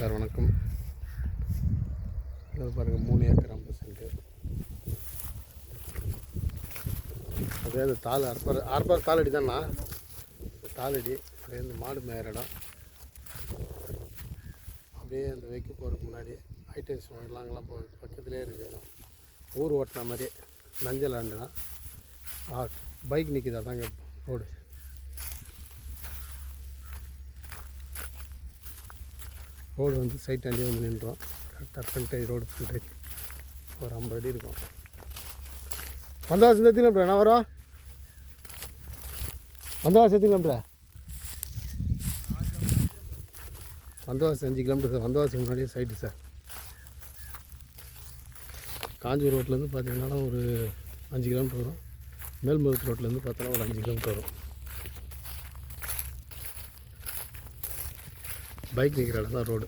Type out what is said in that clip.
Sir வணக்கம். இது பாருங்கள் 3 ஏக்கர் 50 சென்ட். அதே அந்த தாள் அறுப்பார் தாளடி தானா? தாளடி அப்படியே இந்த மாடு மேயிற இடம். அப்படியே அந்த வைக்க போகிறதுக்கு முன்னாடி ஹைடென்ஸ் வாங்கலாம் பக்கத்துலேயே இருக்குது இடம். ஊர் ஓட்டின மாதிரி மஞ்சள் ஆண்டு தான். பைக் நிற்கிது, அதாங்க ரோடு. ரோடு வந்து சைட் ஆண்டி வந்து நின்றோம். கரெக்டாக ஃப்ரண்ட் ரோடு ஃப்ரண்ட் ஒரு 50 அடி இருக்கும். வந்தவாசி எத்தனை கிலோமீட்டர் என்ன வரும்? வந்தவாசி எத்தனை kilometre? Vandavasi 5 kilometre sir. Vandavasi முன்னாடியே சைட்டு சார். காஞ்சி ரோட்லேருந்து பார்த்தீங்கன்னா ஒரு 5 கிலோமீட்டர் வரும். மேல்மருவத்து ரோட்லேருந்து பார்த்தோன்னா ஒரு 5 கிலோமீட்டர் வரும். பைக் நிற்கிற இடம் தான் ரோடு.